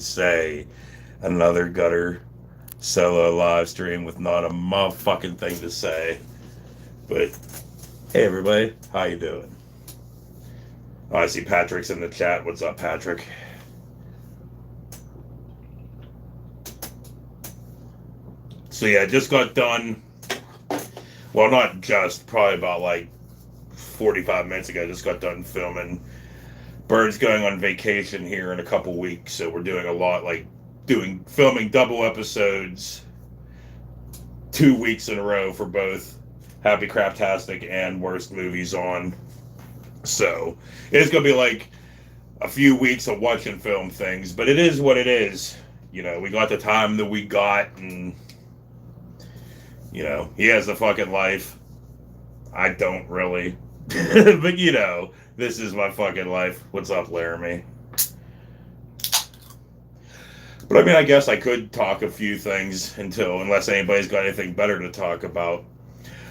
say another gutter solo live stream with not a motherfucking thing to say. But hey, everybody, how you doing? Oh, I see Patrick's in the chat. What's up, Patrick? So yeah, just got done. Well, not just, probably about like 45 minutes ago. Just got done filming. Bird's going on vacation here in a couple weeks, so we're doing a lot, like filming double episodes 2 weeks in a row for both Happy Craptastic and Worst Movies On. So it's gonna be like a few weeks of watching film things, but it is what it is. You know, we got the time that we got, and you know, he has a fucking life. I don't really. But you know, this is my fucking life. What's up, Laramie? But I mean, I guess I could talk a few things unless anybody's got anything better to talk about.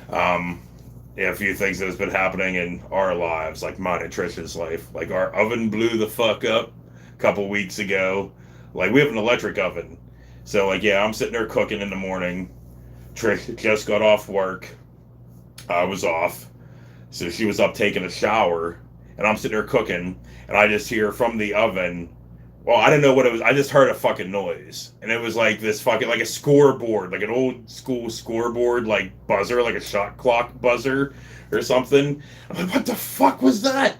Yeah, a few things that has been happening in our lives, like mine and Trish's life. Like our oven blew the fuck up a couple weeks ago. Like we have an electric oven. So like, yeah, I'm sitting there cooking in the morning. Trish just got off work. I was off. So she was up taking a shower, and I'm sitting there cooking, and I just hear from the oven, well, I didn't know what it was. I just heard a fucking noise, and it was like this fucking, like a scoreboard, like an old school scoreboard, like buzzer, like a shot clock buzzer or something. I'm like, what the fuck was that?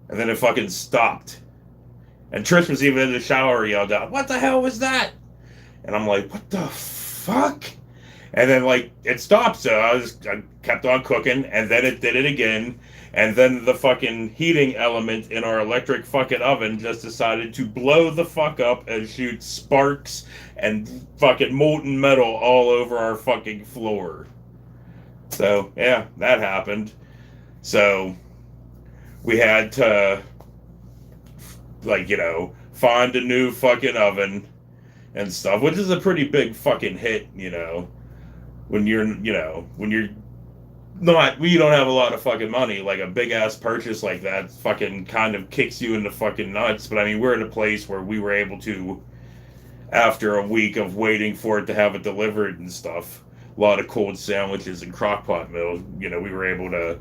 And then it fucking stopped. And Trish was even in the shower, yelled out, what the hell was that? And I'm like, what the fuck? And then, like, it stopped, so I kept on cooking, and then it did it again, and then the fucking heating element in our electric fucking oven just decided to blow the fuck up and shoot sparks and fucking molten metal all over our fucking floor. So, yeah, that happened. So, we had to, like, you know, find a new fucking oven and stuff, which is a pretty big fucking hit, you know. When you're not, you don't have a lot of fucking money, like a big ass purchase like that fucking kind of kicks you in the fucking nuts. But I mean, we're in a place where we were able to, after a week of waiting for it to have it delivered and stuff, a lot of cold sandwiches and crockpot meals, you know, we were able to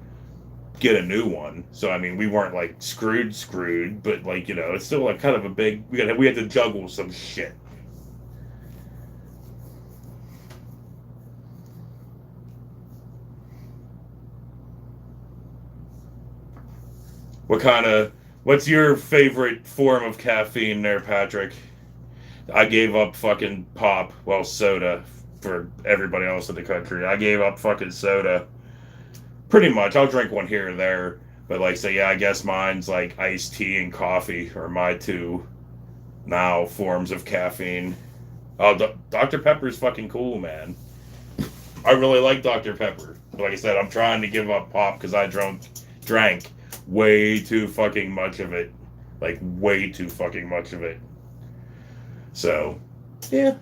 get a new one. So I mean, we weren't like screwed, but like, you know, it's still like kind of a big, we had to juggle some shit. What's your favorite form of caffeine there, Patrick? I gave up fucking pop, well, soda, for everybody else in the country. I gave up fucking soda. Pretty much. I'll drink one here or there. But, like, so yeah, I guess mine's like iced tea and coffee are my two now forms of caffeine. Oh, Dr. Pepper's fucking cool, man. I really like Dr. Pepper. Like I said, I'm trying to give up pop because I drank way too fucking much of it. Like, way too fucking much of it. So, yeah.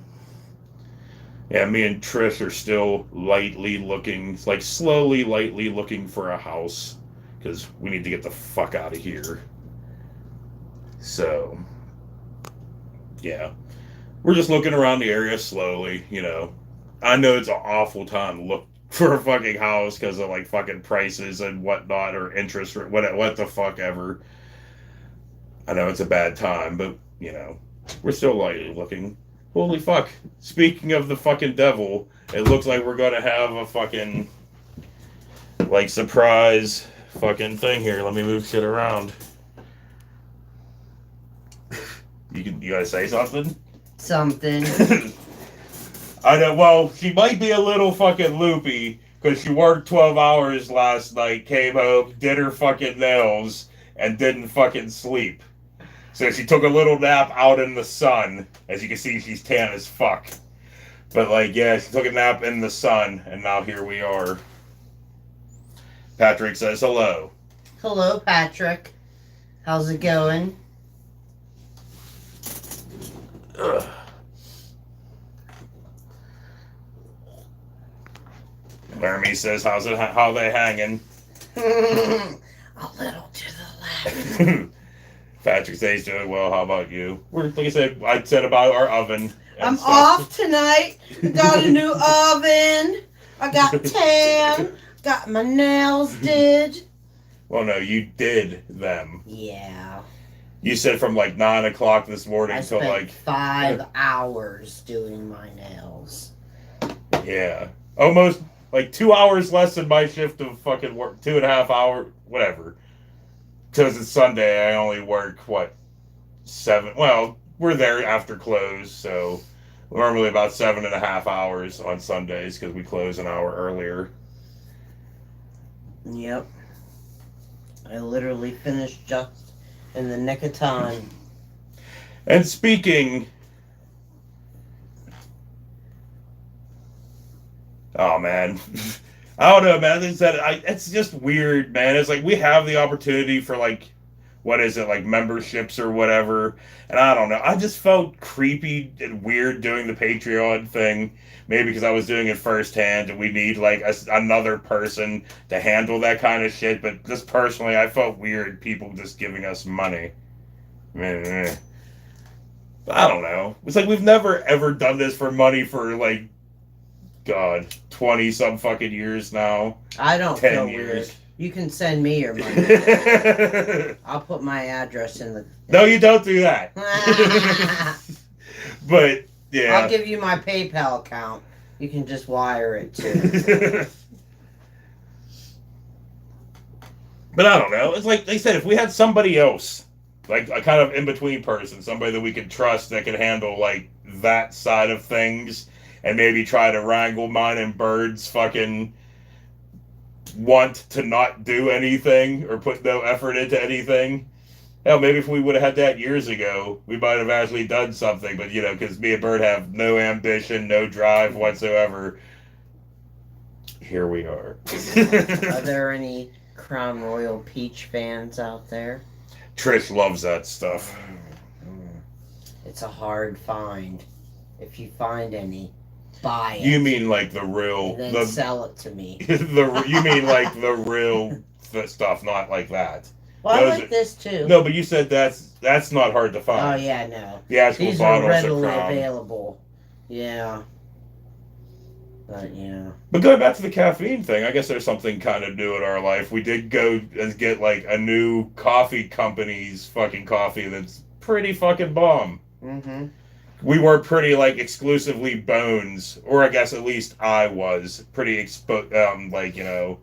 Yeah, me and Trish are still slowly, lightly looking for a house. Because we need to get the fuck out of here. So, yeah. We're just looking around the area slowly, you know. I know it's an awful time to look for a fucking house because of like fucking prices and whatnot, or interest rate, what the fuck ever. I know it's a bad time, but you know, we're still lightly looking. Holy fuck. Speaking of the fucking devil, it looks like we're gonna have a fucking like surprise fucking thing here. Let me move shit around. You gotta say something? Something. I know, well, she might be a little fucking loopy because she worked 12 hours last night, came home, did her fucking nails, and didn't fucking sleep. So she took a little nap out in the sun. As you can see, she's tan as fuck. But, like, yeah, she took a nap in the sun, and now here we are. Patrick says hello. Hello, Patrick. How's it going? Ugh. Laramie says, how they hanging? A little to the left. Patrick says he's doing well. How about you? Like I said about our oven. I'm stuff. off tonight. Got a new oven. I got tan. Got my nails did. Well, no, you did them. Yeah. You said from like 9 o'clock this morning I till spent like 5 hours doing my nails. yeah, almost like 2 hours less than my shift of fucking work. 2.5 hours, whatever. Because it's Sunday, I only work what 7. Well, we're there after close, so normally about 7.5 hours on Sundays because we close an hour earlier. Yep. I literally finished just in the nick of time. And speaking, oh man, I don't know, man. It's just weird, man. It's like we have the opportunity for like, what is it, like memberships or whatever, and I don't know. I just felt creepy and weird doing the Patreon thing. Maybe because I was doing it firsthand, and we need like another person to handle that kind of shit. But just personally, I felt weird. People just giving us money. I don't know. It's like we've never ever done this for money for like, God, 20 some fucking years now. I don't 10 feel years. weird. You can send me your money. I'll put my address in the. No, you don't do that. But yeah, I'll give you my PayPal account. You can just wire it to. But I don't know. It's like they said, if we had somebody else, like a kind of in between person, somebody that we could trust that could handle like that side of things, and maybe try to wrangle mine and Bird's fucking want to not do anything or put no effort into anything. Hell, maybe if we would have had that years ago, we might have actually done something. But, you know, because me and Bird have no ambition, no drive whatsoever. Here we are. Are there any Crown Royal Peach fans out there? Trish loves that stuff. It's a hard find. If you find any, buy it. You mean like the real... And then sell it to me. You mean like the real stuff, not like that. Well, I like this too. No, but you said that's not hard to find. Oh, yeah, no. The actual These bottles are readily of Crown. available. Yeah. But, yeah. But going back to the caffeine thing, I guess there's something kind of new in our life. We did go and get like a new coffee company's fucking coffee that's pretty fucking bomb. Mm-hmm. We were pretty like exclusively Bones, or I guess at least I was pretty like, you know,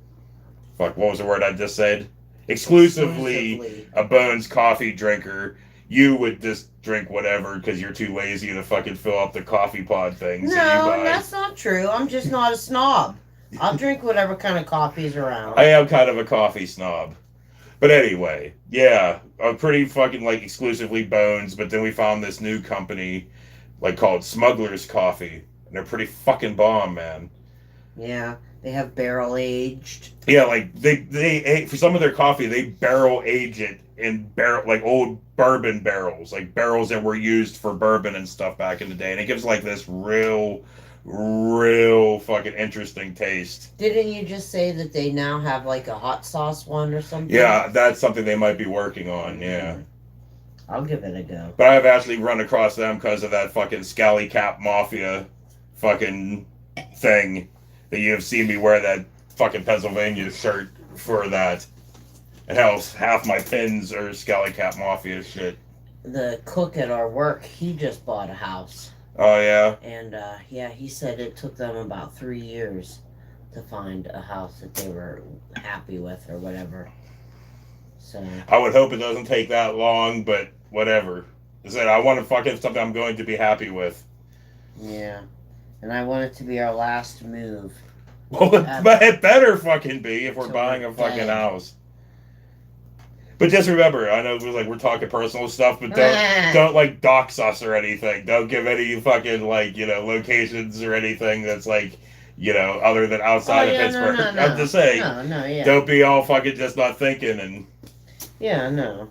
fuck, what was the word I just said? Exclusively a Bones coffee drinker. You would just drink whatever because you're too lazy to fucking fill up the coffee pod things that you buy. No, that's not true. I'm just not a snob. I'll drink whatever kind of coffee's around. I am kind of a coffee snob. But anyway, yeah, I'm pretty fucking like exclusively Bones, but then we found this new company like called Smuggler's Coffee, and they're pretty fucking bomb, man. Yeah, they have barrel aged. Yeah, like they for some of their coffee, they barrel age it in like old bourbon barrels, like barrels that were used for bourbon and stuff back in the day, and it gives like this real fucking interesting taste. Didn't you just say that they now have like a hot sauce one or something? Yeah, that's something they might be working on. Yeah. I'll give it a go. But I've actually run across them because of that fucking Scally Cap Mafia fucking thing that you have seen me wear that fucking Pennsylvania shirt for that. And hell, half my pins are Scally Cap Mafia shit. The cook at our work, he just bought a house. Oh, yeah? And, yeah, he said it took them about 3 years to find a house that they were happy with or whatever. So I would hope it doesn't take that long, but whatever. I said, I want to fucking something I'm going to be happy with. yeah. And I want it to be our last move. Well, but it better fucking be if we're buying a fucking house. But just remember, I know we're talking personal stuff, but don't like dox us or anything. Don't give any fucking like, you know, locations or anything that's like, you know, other than outside of Pittsburgh. No. I'm just saying, Yeah. don't be all fucking just not thinking and. Yeah, no.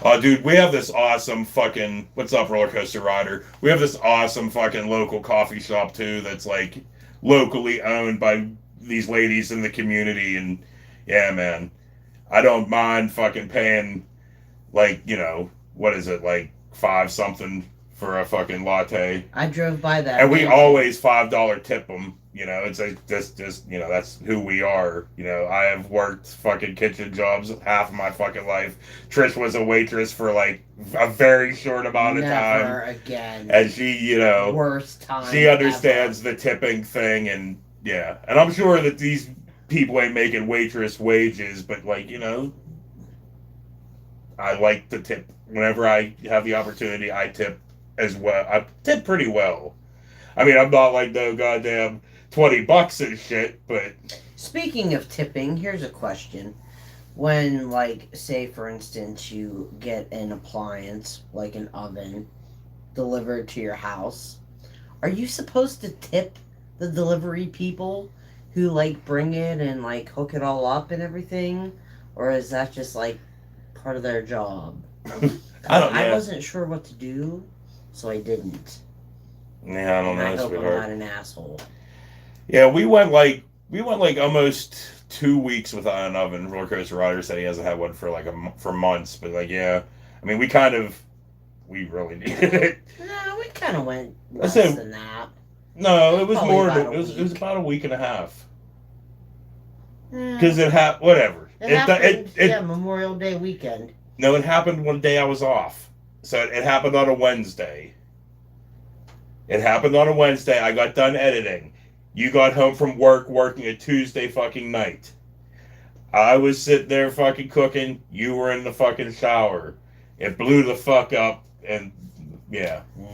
Oh, dude, we have this awesome fucking... What's up, Roller Coaster Rider? We have this awesome fucking local coffee shop, too, that's, like, locally owned by these ladies in the community, and, yeah, man. I don't mind fucking paying, like, what is it, like 5 something for a fucking latte. I drove by that. And we mansion. always $5 tip them. It's like just that's who we are. I have worked fucking kitchen jobs half of my fucking life. Trish was a waitress for like a very short amount of time, Never again. and she, Worst time. she understands the tipping thing, and yeah, and I'm sure that these people ain't making waitress wages, but like I like to tip whenever I have the opportunity. I tip as well. I tip pretty well. I mean, I'm not like no goddamn $20 and shit, but Speaking of tipping, here's a question. When, like, say for instance, you get an appliance, like an oven, delivered to your house, are you supposed to tip the delivery people who, like, bring it and, like, hook it all up and everything? Or is that just, like, part of their job? I don't know. I wasn't sure what to do, so I didn't. Yeah, I don't And I know. hope I'm Sweetheart. not an asshole. Yeah, we went like almost 2 weeks without an oven. Roller Coaster Rider said he hasn't had one for like for months, but like yeah, I mean we really needed it. No, we kind of went I less said- than that. No, it was Probably more. about a It was week. about a week and a half Yeah. because it had whatever. It happened, yeah, Memorial Day weekend. No, it happened one day I was off. So it happened on a Wednesday. It happened on a Wednesday. I got done editing. You got home from work working a Tuesday fucking night. I was sitting there fucking cooking. You were in the fucking shower. It blew the fuck up, and yeah. Yeah.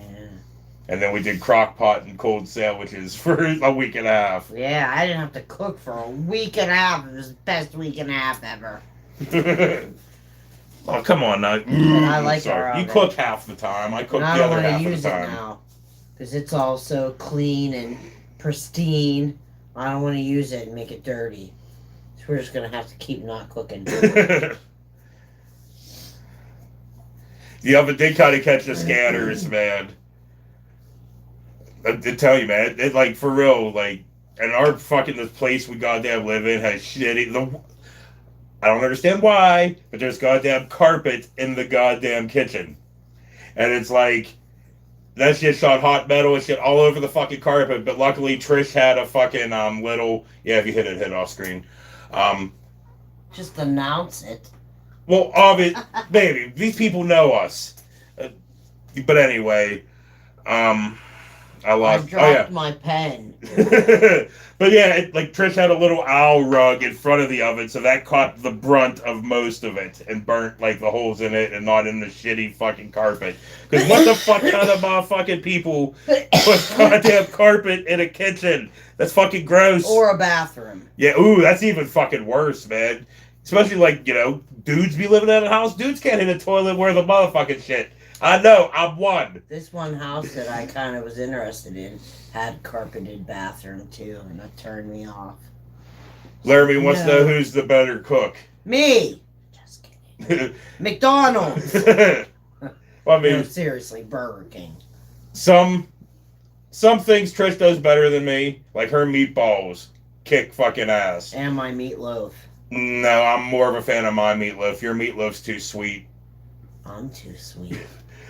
And then we did crock pot and cold sandwiches for a week and a half. Yeah, I didn't have to cook for a week and a half. It was the best week and a half ever. Oh, come on now. I like Sorry. our You oven. cook half the time. I cook And I the don't other want half to of use the it time. now. Because it's all so clean and pristine. I don't want to use it and make it dirty. So we're just going to have to keep not cooking. The oven did kind of catch the scanners, man. I tell you, man, it like for real, like, and our fucking this place we goddamn live in has shitty. I don't understand why, but there's goddamn carpet in the goddamn kitchen, and it's like that shit shot hot metal and shit all over the fucking carpet. But luckily, Trish had a fucking little if you hit it off screen. Just announce it. Well, baby, these people know us. But anyway, I lost. I dropped my pen. But yeah, like Trish had a little owl rug in front of the oven, so that caught the brunt of most of it and burnt like the holes in it and not in the shitty fucking carpet. Because what the fuck kind of motherfucking people put goddamn carpet in a kitchen? That's fucking gross. Or a bathroom. Yeah, ooh, that's even fucking worse, man. Especially like, dudes be living in a house. Dudes can't hit a toilet where the motherfucking shit. I know, I'm one. This one house that I kind of was interested in had carpeted bathroom too, and that turned me off. Laramie wants to know No. who's the better cook. Me! Just kidding. McDonald's! Well, I mean, No, seriously, Burger King. some things Trish does better than me, like her meatballs kick fucking ass. And my meatloaf. No, I'm more of a fan of my meatloaf. Your meatloaf's too sweet. I'm too sweet.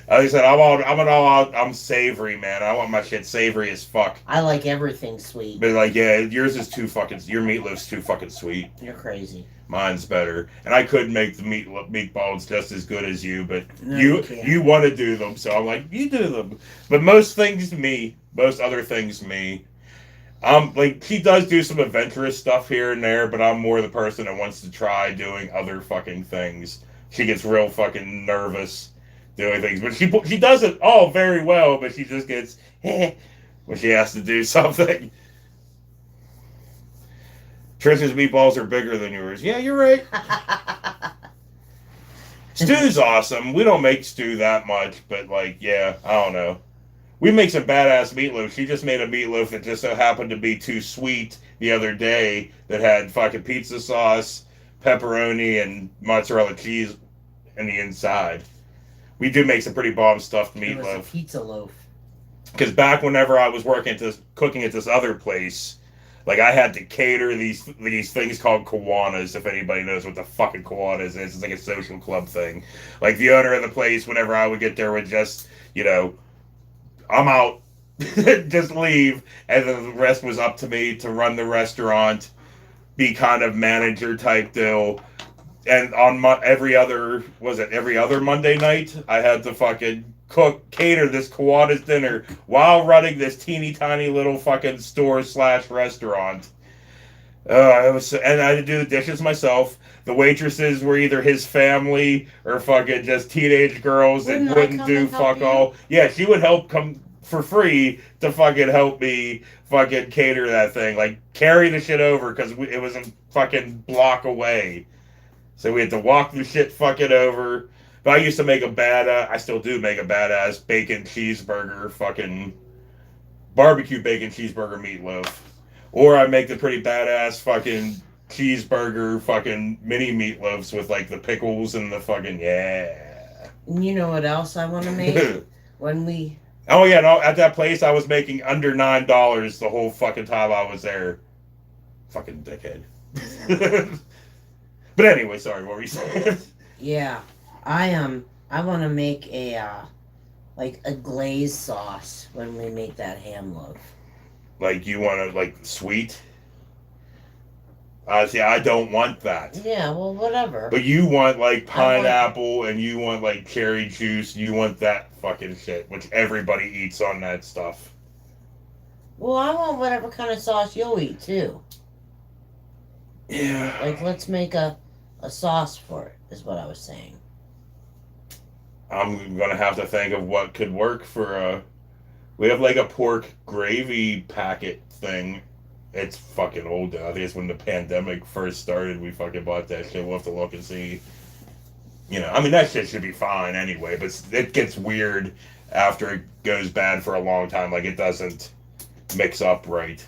Like I said, I'm savory, man. I want my shit savory as fuck. I like everything sweet. But like, yeah, your meatloaf's too fucking sweet. You're crazy. Mine's better, and I could make the meatballs just as good as you, but No, you can't. you want to do them, so I'm like, you do them. But most other things, me. Like she does do some adventurous stuff here and there, but I'm more the person that wants to try doing other fucking things. She gets real fucking nervous doing things, but she does it all very well, but she just gets when she has to do something. Trish's meatballs are bigger than yours. Yeah, you're right. Stew's awesome. We don't make stew that much, but like, yeah, I don't know. We make some badass meatloaf. She just made a meatloaf that just so happened to be too sweet the other day that had fucking pizza sauce, pepperoni, and mozzarella cheese in the inside. We do make some pretty bomb stuffed It was a meatloaf. pizza loaf. Because back whenever I was cooking at this other place, Like I had to cater these things called Kiwanis. If anybody knows what the fucking Kiwanis is, it's like a social club thing. Like the owner of the place, whenever I would get there, would just I'm out, just leave, and then the rest was up to me to run the restaurant, be kind of manager type deal. And on every other Monday night, I had to fucking cater this Kiwanis dinner while running this teeny tiny little fucking store slash restaurant. And I had to do the dishes myself. The waitresses were either his family or fucking just teenage girls that wouldn't do fuck all. Yeah, she would help come for free to fucking help me fucking cater that thing. Like, carry the shit over because it was a fucking block away. So we had to walk the shit fucking over. But I used to make I still do make a badass bacon cheeseburger, fucking barbecue bacon cheeseburger meatloaf. Or I make the pretty badass fucking cheeseburger fucking mini meatloafs with like the pickles and the fucking yeah. You know what else I want to make? When we Oh yeah, no, at that place I was making under $9 the whole fucking time I was there. Fucking dickhead. But anyway, sorry, what were you saying? Yeah. I want to make like a glazed sauce when we make that ham loaf. Like you want to like sweet? See, I don't want that. Yeah, well, whatever. But you want like pineapple and you want like cherry juice. You want that fucking shit, which everybody eats on that stuff. Well, I want whatever kind of sauce you'll eat too. Yeah. Like, let's make a sauce for it, is what I was saying. I'm gonna have to think of what could work for we have like a pork gravy packet thing. It's fucking old now. I think it's when the pandemic first started we fucking bought that shit. We'll have to look and see. I mean that shit should be fine anyway, but it gets weird after it goes bad for a long time. Like it doesn't mix up right.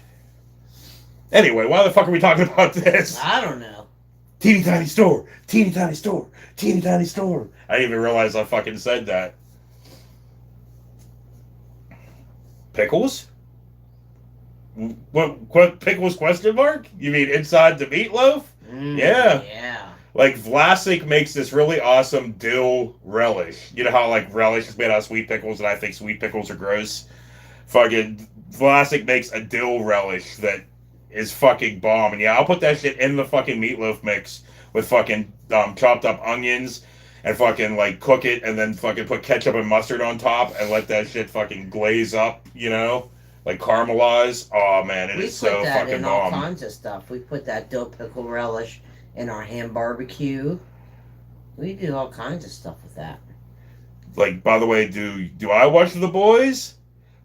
Anyway, why the fuck are we talking about this? I don't know. Teeny tiny store, teeny tiny store, teeny tiny store. I didn't even realize I fucking said that. Pickles? What pickles question mark? You mean inside the meatloaf? Yeah. Yeah. Like Vlasic makes this really awesome dill relish. You know how like relish is made out of sweet pickles and I think sweet pickles are gross? Fucking Vlasic makes a dill relish that is fucking bomb. And yeah, I'll put that shit in the fucking meatloaf mix with fucking chopped up onions and fucking like cook it and then fucking put ketchup and mustard on top and let that shit fucking glaze up, like caramelize. Oh man, it is so fucking bomb. We put that in all kinds of stuff. We put that dill pickle relish in our ham barbecue. We do all kinds of stuff with that. Like, by the way, do I watch The Boys?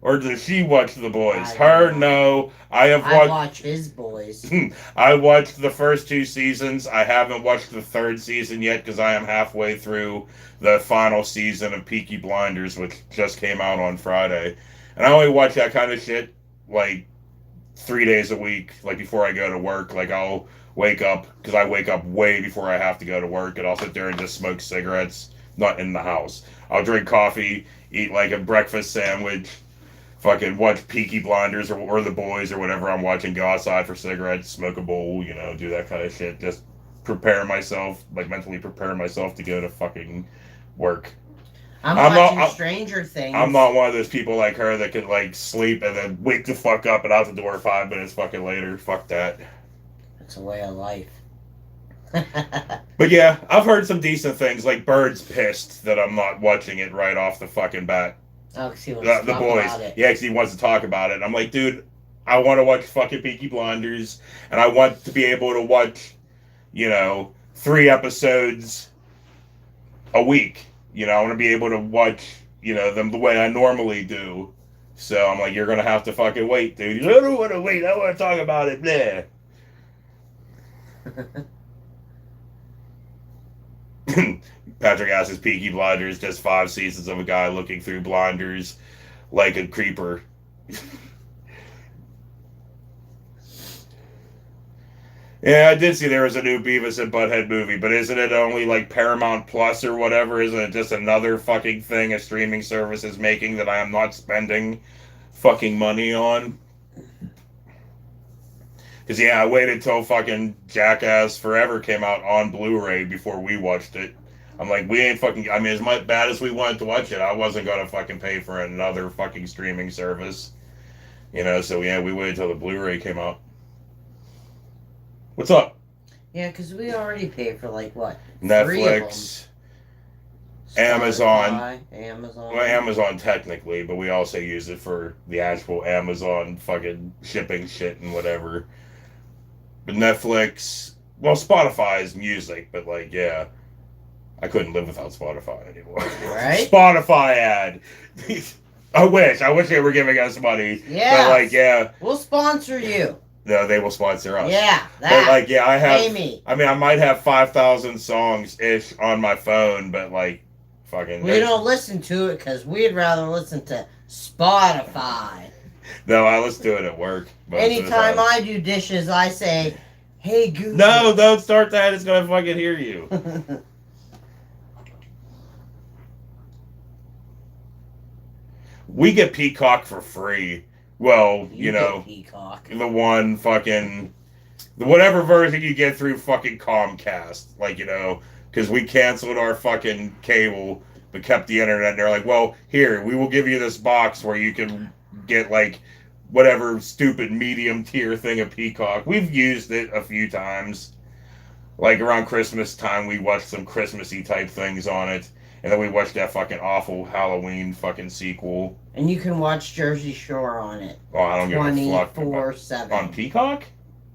Or does she watch The Boys? No. I watch his boys. I watched the first 2 seasons. I haven't watched the 3rd season yet because I am halfway through the final season of Peaky Blinders, which just came out on Friday. And I only watch that kind of shit like 3 days a week, like before I go to work. Like I'll wake up, because I wake up way before I have to go to work, and I'll sit there and just smoke cigarettes, not in the house. I'll drink coffee, eat like a breakfast sandwich, fucking watch Peaky Blinders or The Boys or whatever I'm watching, go outside for cigarettes, smoke a bowl, do that kind of shit. Just mentally prepare myself to go to fucking work. I'm watching Stranger Things. I'm not one of those people like her that could like sleep and then wake the fuck up and out the door 5 minutes fucking later. Fuck that. It's a way of life. But yeah, I've heard some decent things, like Bird's pissed that I'm not watching it right off the fucking bat. Oh, because he wants to talk about it. Yeah, because he wants to talk about it. And I'm like, dude, I want to watch fucking Peaky Blinders, and I want to be able to watch, 3 episodes a week. I want to be able to watch, them the way I normally do. So I'm like, you're going to have to fucking wait, dude. I don't want to wait. I want to talk about it. Bleh. Patrick asks, Peaky Blinders just 5 seasons of a guy looking through blinders like a creeper. Yeah, I did see there was a new Beavis and Butthead movie, but isn't it only like Paramount Plus or whatever? Isn't it just another fucking thing a streaming service is making that I am not spending fucking money on? Because, yeah, I waited till fucking Jackass Forever came out on Blu-ray before we watched it. I'm like, we ain't fucking... I mean, as much bad as we wanted to watch it, I wasn't going to fucking pay for another fucking streaming service. You know, so, yeah, we waited till the Blu-ray came out. What's up? Yeah, because we already paid for, like, what? Netflix, Amazon. Amazon. Well, Amazon technically, but we also use it for the actual Amazon fucking shipping shit and whatever. But Netflix, well, Spotify is music, but like, yeah, I couldn't live without Spotify anymore. Right? Spotify ad. I wish they were giving us money. Yeah. But like, yeah. We'll sponsor you. No, they will sponsor us. Yeah, that. But like, yeah, I have. Pay me. I mean, I might have 5,000 songs ish on my phone, but like, fucking. We don't listen to it because we'd rather listen to Spotify. No, I listen to it at work. Anytime I do dishes, I say, "Hey Google." No, don't start that. It's gonna fucking hear you. We get Peacock for free. Well, you know, Peacock. The one fucking, whatever version you get through fucking Comcast, like, you know, because we canceled our fucking cable but kept the internet. And they're like, well, here, we will give you this box where you can get like whatever stupid medium tier thing of Peacock. We've used it a few times. Like around Christmas time, we watched some Christmassy type things on it. And then we watched that fucking awful Halloween fucking sequel. And you can watch Jersey Shore on it. Oh, I don't give a fuck. 24/7. On Peacock?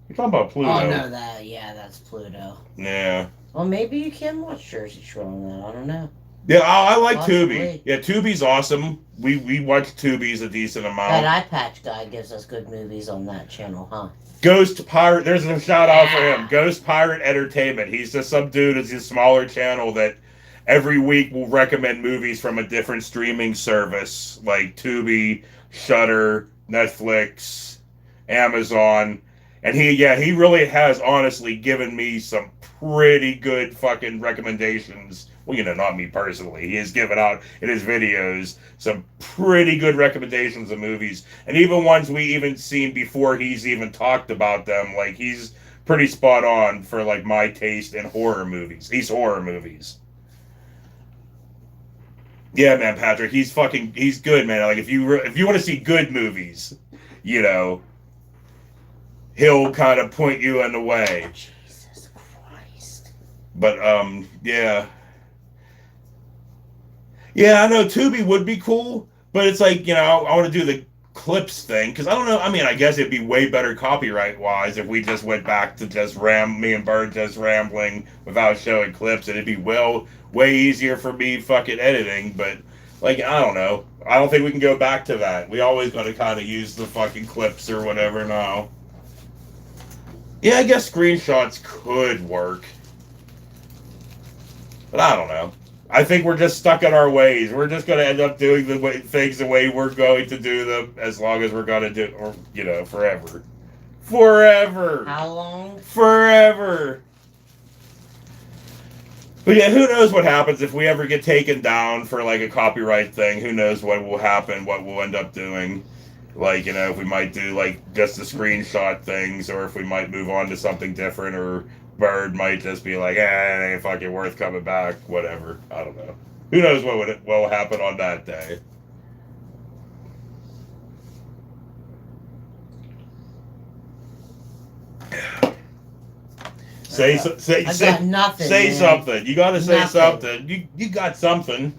You're talking about Pluto. Oh, no, that's Pluto. Yeah. Well, maybe you can watch Jersey Shore on that. I don't know. Yeah, I like Possibly. Tubi. Yeah, Tubi's awesome. We watch Tubi's a decent amount. That eye patch guy gives us good movies on that channel, huh? Ghost Pirate, there's a shout out for him. Ghost Pirate Entertainment. He's just some dude. It's a smaller channel that every week will recommend movies from a different streaming service like Tubi, Shudder, Netflix, Amazon. And he really has honestly given me some pretty good fucking recommendations. Well, you know, not me personally. He has given out in his videos some pretty good recommendations of movies. And even ones we even seen before he's even talked about them. Like, he's pretty spot on for, like, my taste in horror movies. These horror movies. Yeah, man, Patrick, he's good, man. Like, if you want to see good movies, you know, he'll kind of point you in the way. Jesus Christ. But, yeah. Yeah, I know Tubi would be cool, but it's like, you know, I want to do the clips thing, because I don't know, I mean, I guess it'd be way better copyright-wise if we just went back to just me and Bird just rambling without showing clips, and it'd be way easier for me fucking editing, but, like, I don't know. I don't think we can go back to that. We always got to kind of use the fucking clips or whatever now. Yeah, I guess screenshots could work. But I don't know. I think we're just stuck in our ways. We're just going to end up doing things the way we're going to do them as long as we're going to do, or, you know, forever. Forever. How long? Forever. But yeah, who knows what happens if we ever get taken down for like a copyright thing. Who knows what will happen, what we'll end up doing. Like, you know, if we might do like just the screenshot things, or if we might move on to something different, or Bird might just be like, it ain't fucking worth coming back, whatever. I don't know. Who knows what will happen on that day. Say nothing. Say man. something. You gotta say Nothing. something. You got something.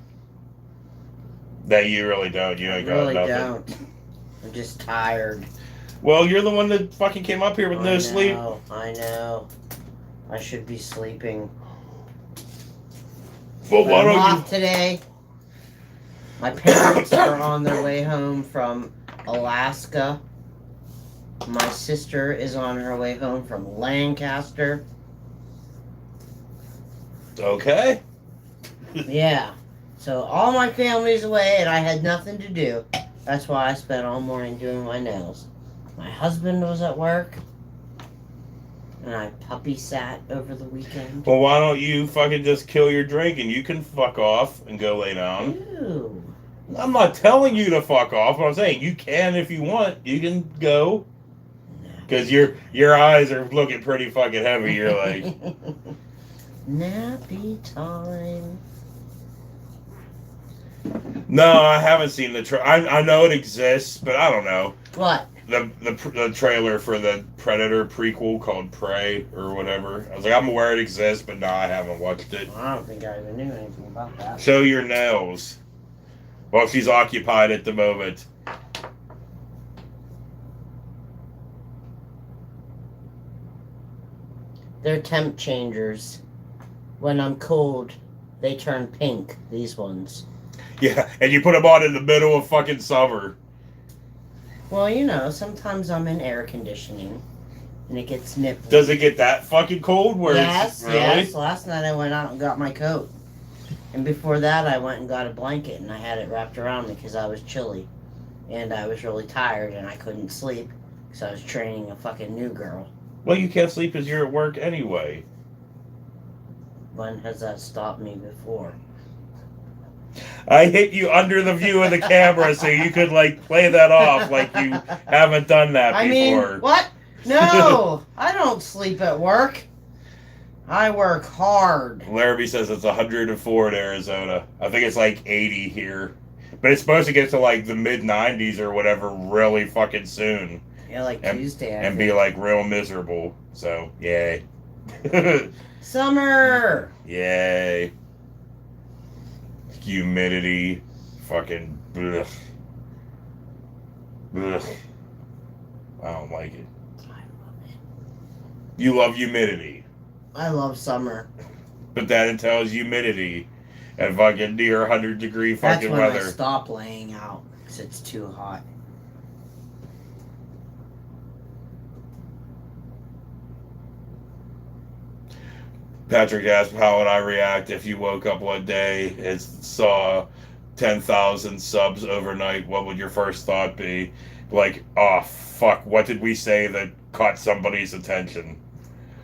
That you really don't. You ain't got really nothing. Don't. I'm just tired. Well, you're the one that fucking came up here with no sleep. I know. I should be sleeping. Well, why I'm don't off today. My parents are on their way home from Alaska. My sister is on her way home from Lancaster. Okay. Yeah. So all my family's away and I had nothing to do. That's why I spent all morning doing my nails. My husband was at work. And I puppy sat over the weekend. Well, why don't you fucking just kill your drink and you can fuck off and go lay down? Ew. I'm not telling you to fuck off, but I'm saying you can if you want. You can go. No. Because your eyes are looking pretty fucking heavy. You're like, nappy time. no, I haven't seen the I know it exists, but I don't know. What? The trailer for the Predator prequel called Prey or whatever. I was like, I'm aware it exists, but no, I haven't watched it. I don't think I even knew anything about that. Show your nails. Well, she's occupied at the moment. They're temp changers. When I'm cold, they turn pink, these ones. Yeah, and you put them on in the middle of fucking summer. Well, you know, sometimes I'm in air conditioning, and it gets nippy. Does it get that fucking cold? Where yes, really? yes. Last night I went out and got my coat. And before that, I went and got a blanket, and I had it wrapped around me because I was chilly. And I was really tired, and I couldn't sleep because I was training a fucking new girl. Well, you can't sleep because you're at work anyway. When has that stopped me before? I hit you under the view of the camera so you could, like, play that off like you haven't done that before. I mean, what? No! I don't sleep at work. I work hard. Larrabee says it's 104 in Arizona. I think it's like 80 here. But it's supposed to get to, like, the mid-90s or whatever really fucking soon. Yeah, like Tuesday, and be, like, real miserable. So, yay. Summer! Yay. Humidity. Fucking blech. Blech. I don't like it. I love it. You love humidity. I love summer. But that entails humidity and fucking near 100-degree fucking That's when weather. I stop laying out because it's too hot. Patrick asked, how would I react if you woke up one day and saw 10,000 subs overnight? What would your first thought be? Like, oh, fuck, what did we say that caught somebody's attention?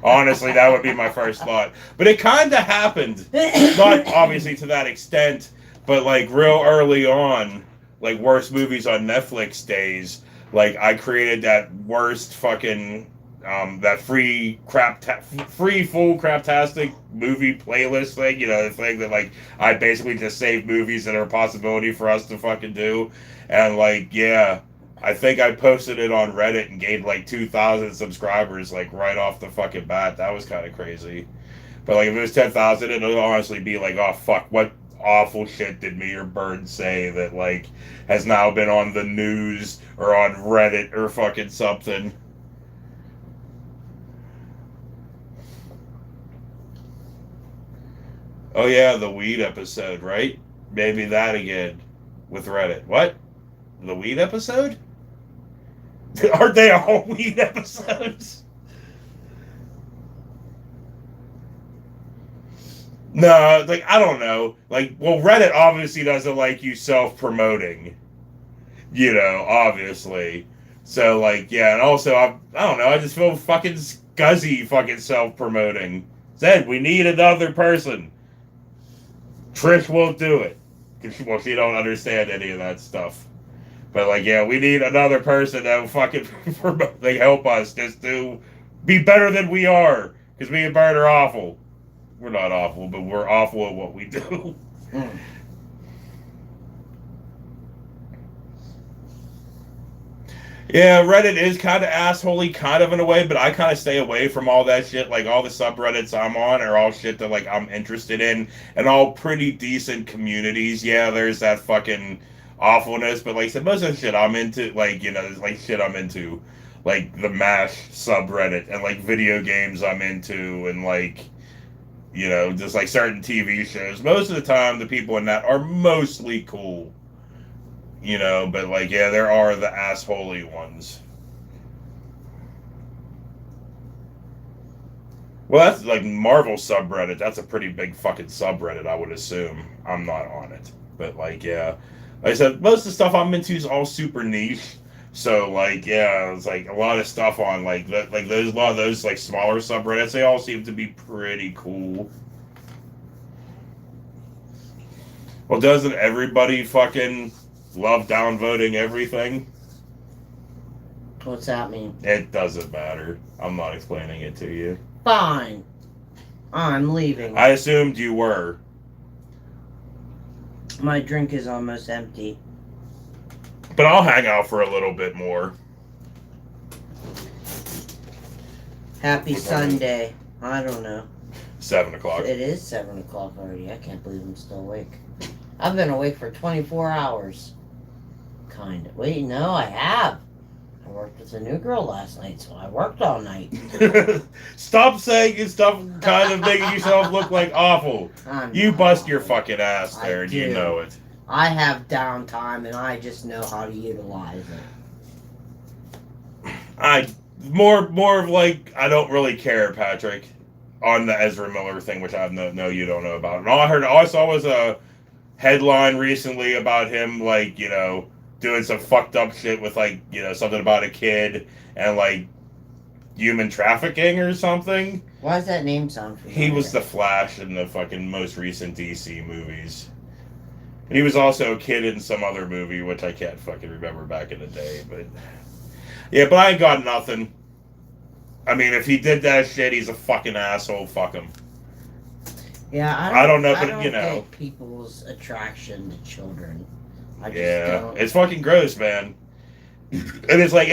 Honestly, that would be my first thought. But it kind of happened. Not obviously to that extent, but like real early on, like worst movies on Netflix days, like I created that worst fucking that free full craptastic movie playlist thing, you know, the thing that like I basically just save movies that are a possibility for us to fucking do. And like, yeah, I think I posted it on Reddit and gained like 2,000 subscribers like right off the fucking bat. That was kind of crazy. But like if it was 10,000, it would honestly be like, oh fuck, what awful shit did me or Bird say that like has now been on the news or on Reddit or fucking something. Oh yeah, the weed episode, right? Maybe that again with Reddit. What? The weed episode? Aren't they all weed episodes? No, like, I don't know. Like, well, Reddit obviously doesn't like you self-promoting. You know, obviously. So, like, yeah, and also, I don't know, I just feel fucking scuzzy fucking self-promoting. Said, we need another person. Trish won't do it. Well, she don't understand any of that stuff. But, like, yeah, we need another person that will fucking like, help us just to be better than we are. Because me and Bird are awful. We're not awful, but we're awful at what we do. Mm. Yeah, Reddit is kind of assholey, kind of in a way, but I kind of stay away from all that shit. Like, all the subreddits I'm on are all shit that, like, I'm interested in, and all pretty decent communities. Yeah, there's that fucking awfulness, but, like I said, most of the shit I'm into, like, you know, there's, like, shit I'm into, like, the MASH subreddit, and, like, video games I'm into, and, like, you know, just, like, certain TV shows. Most of the time, the people in that are mostly cool. You know, but like, yeah, there are the assholey ones. Well, that's like Marvel subreddit. That's a pretty big fucking subreddit, I would assume. I'm not on it. But like, yeah. Like I said, most of the stuff I'm into is all super niche. So like, yeah, it's like a lot of stuff on like a lot of those like smaller subreddits, they all seem to be pretty cool. Well, doesn't everybody fucking love downvoting everything? What's that mean? It doesn't matter. I'm not explaining it to you. Fine. I'm leaving. I assumed you were. My drink is almost empty. But I'll hang out for a little bit more. Happy Sunday. I don't know. 7 o'clock. It is 7 o'clock already. I can't believe I'm still awake. I've been awake for 24 hours. Kind of. Wait, no, I have. I worked with a new girl last night, so I worked all night. Stop saying stuff kind of making yourself look like awful. You bust your fucking ass there, and you know it. I have downtime, and I just know how to utilize it. More of like, I don't really care, Patrick, on the Ezra Miller thing, which I know you don't know about. And all I saw was a headline recently about him, like, you know, doing some fucked up shit with, like, you know, something about a kid and, like, human trafficking or something. Why does that name sound familiar? He was the Flash in the fucking most recent DC movies. And he was also a kid in some other movie, which I can't fucking remember back in the day, but... Yeah, but I ain't got nothing. I mean, if he did that shit, he's a fucking asshole. Fuck him. Yeah, I don't know, but, I don't you know. get people's attraction to children. I just don't. It's fucking gross, man. And it's like,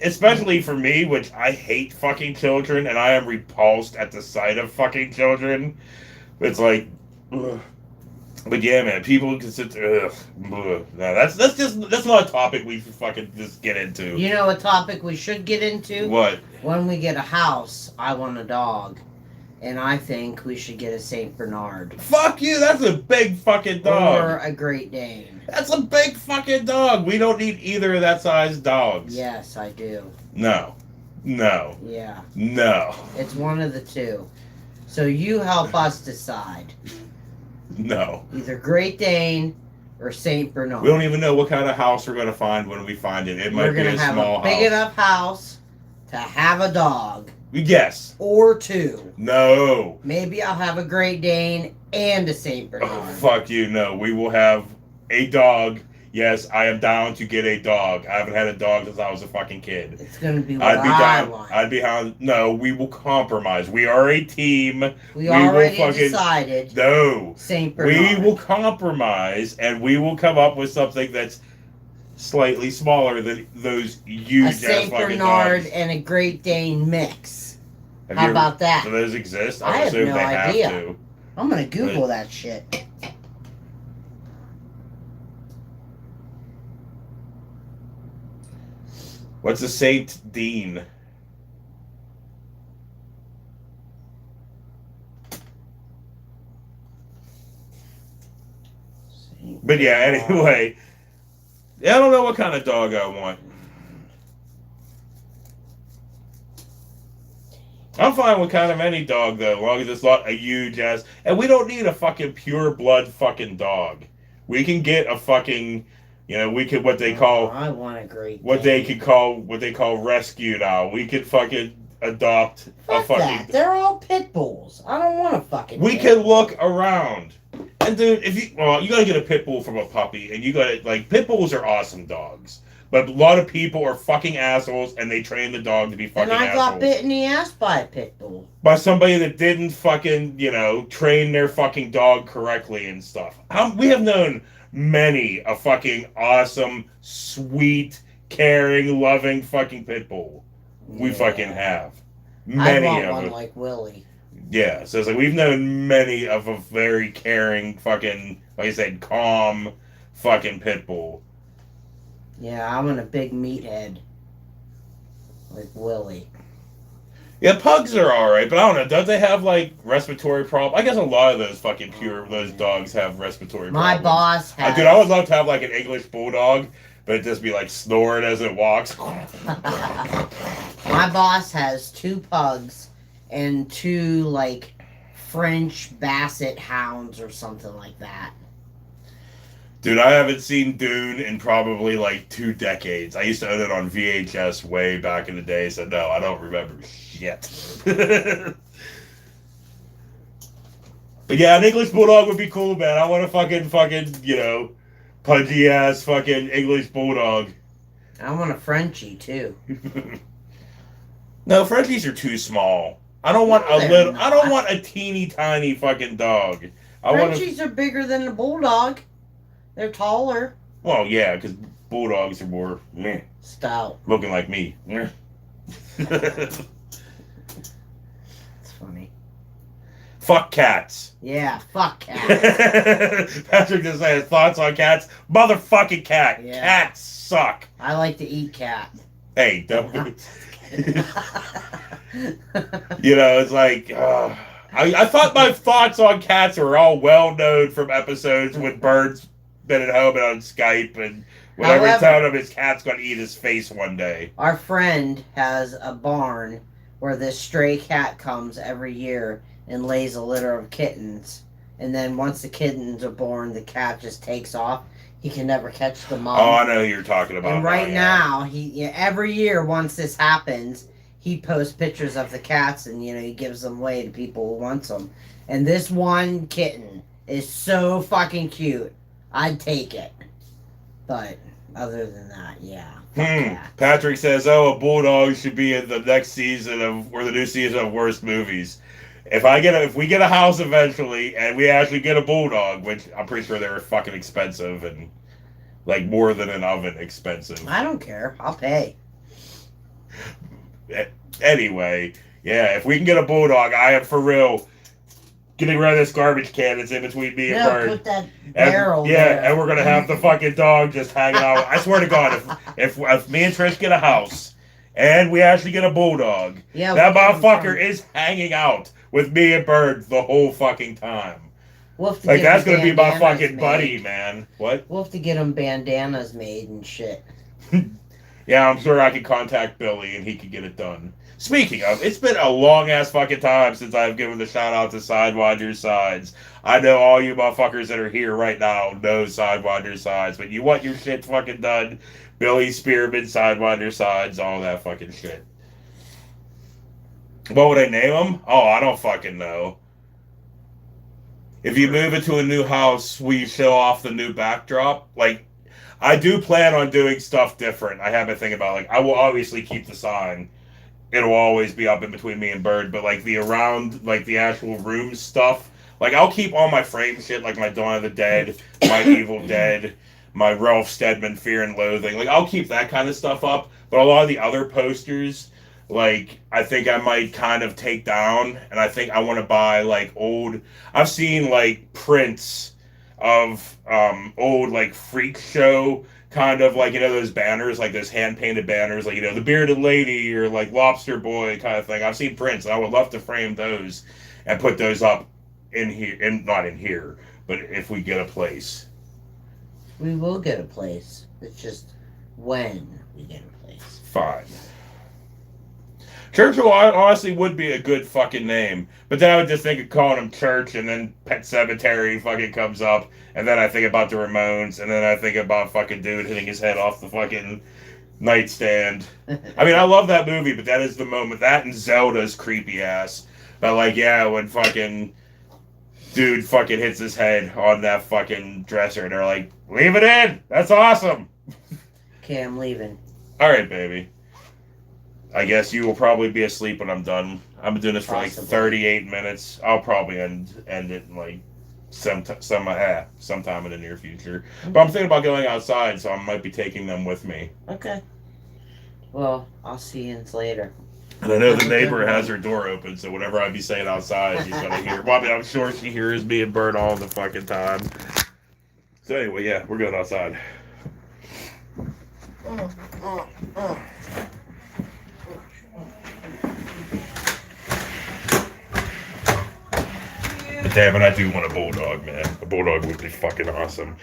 especially for me, which I hate fucking children, and I am repulsed at the sight of fucking children. It's like, ugh. But yeah, man, people can sit there. Ugh, no, that's not a topic we should fucking just get into. You know a topic we should get into? What? When we get a house, I want a dog. And I think we should get a Saint Bernard. Fuck you, that's a big fucking dog. Or a Great Dane. That's a big fucking dog. We don't need either of that size dogs. Yes, I do. No. Yeah. No. It's one of the two. So you help us decide. No. Either Great Dane or Saint Bernard. We don't even know what kind of house we're going to find when we find it. It might be a small house. We're going to have a big enough house to have a dog. Yes. Or two. No. Maybe I'll have a Great Dane and a Saint Bernard. Oh, fuck you, no. We will have a dog. Yes, I am down to get a dog. I haven't had a dog since I was a fucking kid. It's going to be what I want. I'd be down. No, we will compromise. We are a team. We already decided. No. Saint Bernard. We will compromise, and we will come up with something that's slightly smaller than those huge ass fucking dogs. A Saint Bernard and a Great Dane mix. How about that? Do those exist? I have no idea. Have to. I'm going to Google that shit. What's a Saint Dean? But yeah, anyway. I don't know what kind of dog I want. I'm fine with kind of any dog, though, as long as it's not a huge ass. And we don't need a fucking pure blood fucking dog. We can get a fucking, you know, we could what they call. I want a Great What Dane. they call rescue now. We could fucking adopt a fucking. That. They're all pit bulls. I don't want a fucking. We can look around. And dude, you gotta get a pit bull from a puppy, and you gotta pit bulls are awesome dogs. But a lot of people are fucking assholes, and they train the dog to be fucking assholes. And I got bit in the ass by a pit bull. By somebody that didn't fucking, train their fucking dog correctly and stuff. We have known many a fucking awesome, sweet, caring, loving fucking pit bull. We fucking have. Many I of want them. one like Willie. Yeah, so it's like we've known many of a very caring, fucking, like I said, calm, fucking pit bull. Yeah, I want a big meathead. Like Willie. Yeah, pugs are alright, but I don't know, don't they have, respiratory problems? I guess a lot of those fucking those dogs have respiratory problems. My boss has... Dude, I would love to have, an English bulldog, but it'd just be, snoring as it walks. My boss has 2 pugs and 2, French basset hounds or something like that. Dude, I haven't seen Dune in probably 2 decades. I used to own it on VHS way back in the day, so no, I don't remember shit. But yeah, an English bulldog would be cool, man. I want a fucking, pudgy ass fucking English bulldog. I want a Frenchie too. No, Frenchies are too small. I don't want No, a they're little. I don't not. want a teeny tiny fucking dog. I want a. Frenchies are bigger than the bulldog. They're taller. Well, yeah, because bulldogs are more meh, Stout. looking like me. Meh. It's funny. Fuck cats. Yeah, fuck cats. Patrick just said his thoughts on cats. Motherfucking cat. Yeah. Cats suck. I like to eat cat. Hey, don't. You know, it's like. I thought my thoughts on cats were all well known from episodes with Bird's been at home and on Skype and whatever, However, telling him his cat's going to eat his face one day. our friend has a barn where this stray cat comes every year and lays a litter of kittens. And then once the kittens are born, the cat just takes off. He can never catch the mom. Oh, I know who you're talking about. And right now, now, every year once this happens, he posts pictures of the cats and he gives them away to people who want them. And this one kitten is so fucking cute. I'd take it. But other than that, yeah. Patrick says, "Oh, a bulldog should be in the next season or the new season of worst movies." If we get a house eventually and we actually get a bulldog, which I'm pretty sure they're fucking expensive and like more than an oven expensive. I don't care. I'll pay. Anyway, yeah, if we can get a bulldog, I am for real getting rid of this garbage can that's in between me and Bird. Put that barrel there. there. And we're gonna have the fucking dog just hanging out. I swear to God, if me and Trish get a house and we actually get a bulldog, that motherfucker is hanging out with me and Bird the whole fucking time. We'll have to like that's gonna be my fucking buddy, man. What? We'll have to get him bandanas made and shit. Yeah, I'm sure I can contact Billy and he can get it done. Speaking of, it's been a long ass fucking time since I've given the shout out to Sidewinder Sides. I know all you motherfuckers that are here right now know Sidewinder Sides, but you want your shit fucking done. Billy Spearman, Sidewinder Sides, all that fucking shit. What would I name them? Oh, I don't fucking know. If you move into a new house, will you show off the new backdrop? Like, I do plan on doing stuff different. I have been thinking about, like, I will obviously keep the sign. It'll always be up in between me and Bird, but like the around, like the actual room stuff, like I'll keep all my frame shit, like my Dawn of the Dead, my Evil Dead, my Ralph Steadman Fear and Loathing. Like I'll keep that kind of stuff up, but a lot of the other posters, like I think I might kind of take down, and I think I want to buy like old. I've seen like prints of old like freak show. Kind of like, those banners, like those hand-painted banners, like, the Bearded Lady or like Lobster Boy kind of thing. I've seen prints, and I would love to frame those and put those up in here, and not in here, but if we get a place. We will get a place. It's just when we get a place. Fine. Churchill honestly would be a good fucking name, but then I would just think of calling him Church, and then Pet Cemetery fucking comes up, and then I think about the Ramones, and then I think about fucking dude hitting his head off the fucking nightstand. I mean, I love that movie, but that is the moment. That and Zelda's creepy ass. But like, yeah, when fucking dude fucking hits his head on that fucking dresser, and they're like, "Leave it in. That's awesome." Okay, I'm leaving. All right, baby. I guess you will probably be asleep when I'm done. I've been doing this for like 38 minutes. I'll probably end it in like sometime in the near future. Okay. But I'm thinking about going outside, so I might be taking them with me. Okay. Well, I'll see you later. And I know the neighbor has her door open, so whatever I be saying outside, she's gonna hear. Well, I mean, I'm sure she hears me and Bird all the fucking time. So anyway, yeah, we're going outside. But damn it, I do want a bulldog, man. A bulldog would be fucking awesome.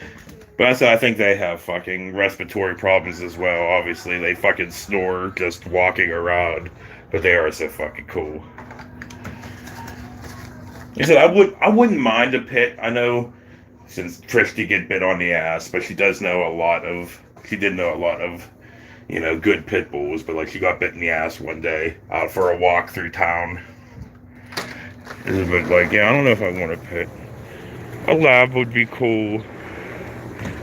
But I think they have fucking respiratory problems as well. Obviously, they fucking snore just walking around. But they are so fucking cool. He said, I wouldn't mind a pit. I know since Trish did get bit on the ass, but she did know a lot of, good pit bulls. But like she got bit in the ass one day out for a walk through town. But like, yeah, I don't know if I want a pit. A lab would be cool.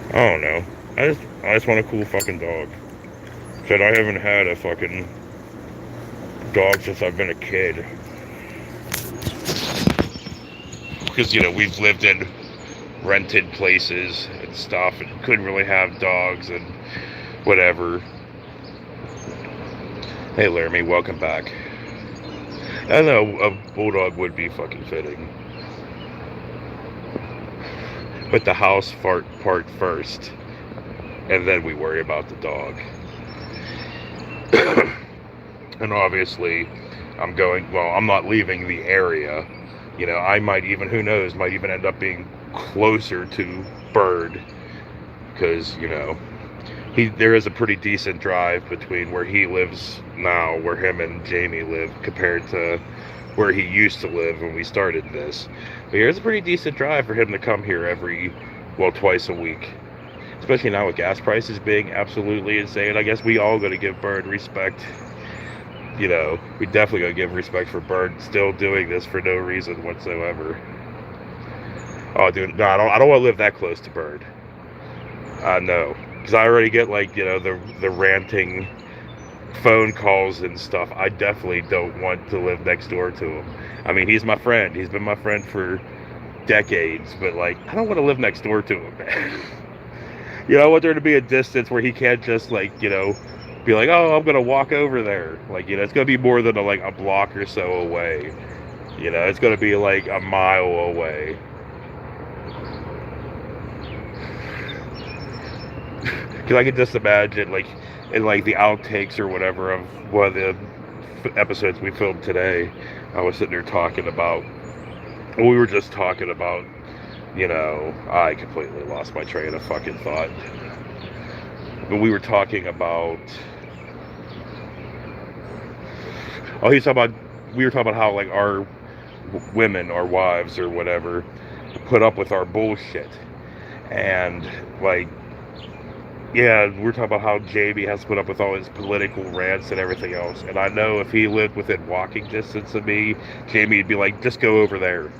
I don't know. I just want a cool fucking dog. Said I haven't had a fucking dog since I've been a kid. Because, you know, we've lived in rented places and stuff and couldn't really have dogs and whatever. Hey Laramie, welcome back. I know a bulldog would be fucking fitting. But the house part first, and then we worry about the dog. And obviously, I'm not leaving the area. You know, I might even, who knows, might even end up being closer to Bird. Because, you know, there is a pretty decent drive between where he lives now, where him and Jamie live, compared to where he used to live when we started this. But here's a pretty decent drive for him to come here twice a week. Especially now with gas prices being absolutely insane. I guess we all got to give Bird respect. You know, we definitely got to give respect for Bird still doing this for no reason whatsoever. Oh, dude, no, I don't want to live that close to Bird. No. Because I already get, like, you know, the ranting phone calls and stuff. I definitely don't want to live next door to him. I mean, he's my friend. He's been my friend for decades. But, like, I don't want to live next door to him, man. You know, I want there to be a distance where he can't just, like, you know, be like, oh, I'm going to walk over there. Like, you know, it's going to be more than, a block or so away. You know, it's going to be, like, a mile away. Because I can just imagine, like, in, like, the outtakes or whatever of one of the episodes we filmed today, I was sitting there talking about, we were just talking about, you know, I completely lost my train of fucking thought. But we were talking about, we were talking about how, like, our women, our wives or whatever, put up with our bullshit. And, like, yeah, we're talking about how Jamie has to put up with all his political rants and everything else. And I know if he lived within walking distance of me, Jamie'd be like, just go over there.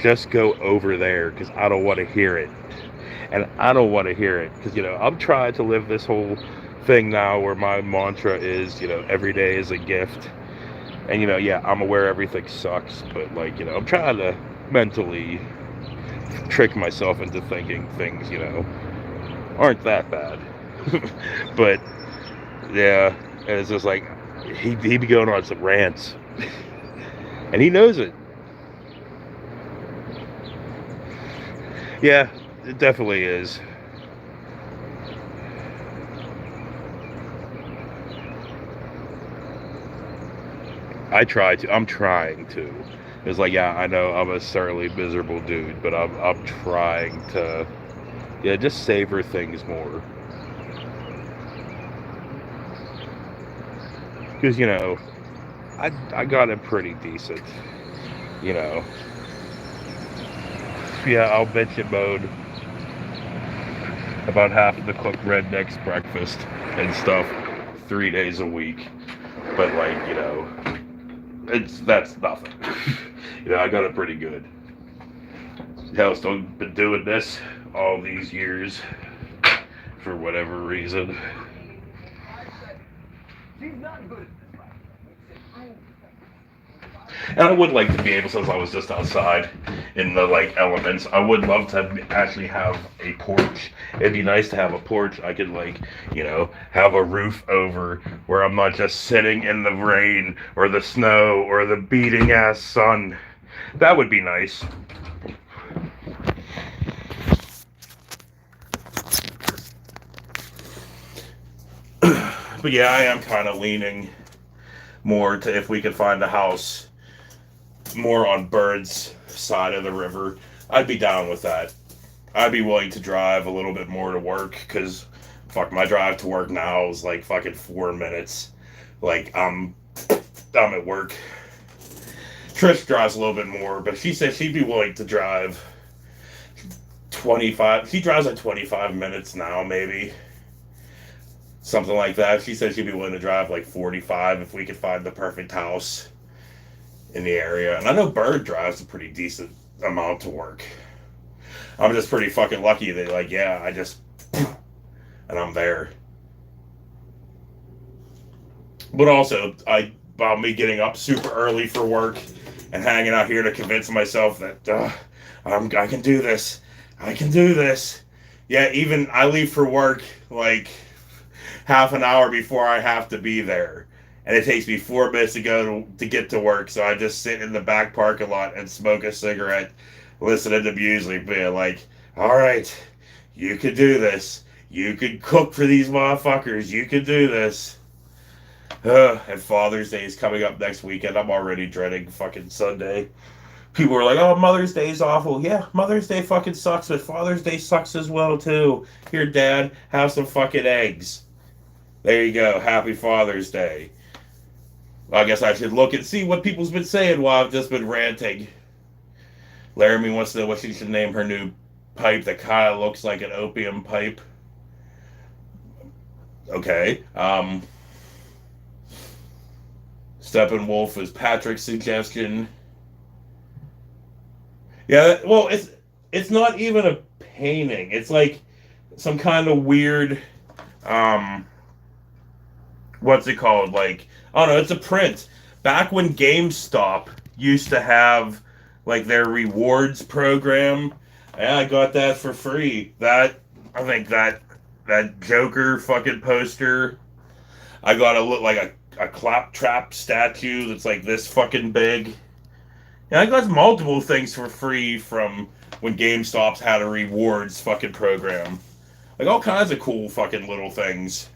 Just go over there, because I don't want to hear it. And I don't want to hear it, because, you know, I'm trying to live this whole thing now where my mantra is, you know, every day is a gift. And, you know, yeah, I'm aware everything sucks, but, like, you know, I'm trying to mentally trick myself into thinking things, you know, aren't that bad. But yeah, and it's just like he be going on some rants and he knows it. Yeah, it definitely is. I'm trying to. It's like, yeah, I know I'm a surly, miserable dude, but I'm trying to, yeah, just savor things more. Because, you know, I got it pretty decent, you know. Yeah, I'll bet you mode about half of the cooked rednecks breakfast and stuff 3 days a week. But, like, you know, that's nothing. You know, I got it pretty good. Hell, still been doing this all these years for whatever reason. And I would like to be able, since I was just outside in the, like, elements, I would love to actually have a porch. It'd be nice to have a porch I could, like, you know, have a roof over where I'm not just sitting in the rain or the snow or the beating ass sun. That would be nice. But yeah, I am kind of leaning more to if we could find a house more on Bird's side of the river. I'd be down with that. I'd be willing to drive a little bit more to work, because fuck, my drive to work now is like fucking 4 minutes. Like, I'm at work. Trish drives a little bit more, but she said she'd be willing to drive 25. She drives like 25 minutes now, maybe. Something like that. She said she'd be willing to drive like 45 if we could find the perfect house in the area. And I know Bird drives a pretty decent amount to work. I'm just pretty fucking lucky that, like, yeah, and I'm there. But also, about me getting up super early for work and hanging out here to convince myself that I can do this. I can do this. Yeah, even I leave for work like half an hour before I have to be there. And it takes me 4 minutes to to get to work. So I just sit in the back parking lot and smoke a cigarette, listening to music, being like, all right, you could do this. You could cook for these motherfuckers. You could do this. And Father's Day is coming up next weekend. I'm already dreading fucking Sunday. People are like, oh, Mother's Day's awful. Yeah, Mother's Day fucking sucks, but Father's Day sucks as well, too. Here, Dad, have some fucking eggs. There you go. Happy Father's Day. Well, I guess I should look and see what people's been saying while I've just been ranting. Laramie wants to know what she should name her new pipe that kind of looks like an opium pipe. Okay. Steppenwolf is Patrick's suggestion. Yeah, well, it's not even a painting. It's like some kind of weird, um, what's it called? Like, oh no, it's a print. Back when GameStop used to have like their rewards program, yeah, I got that for free. I think that Joker fucking poster. I got a look like a claptrap statue that's like this fucking big. Yeah, I got multiple things for free from when GameStop's had a rewards fucking program. Like all kinds of cool fucking little things.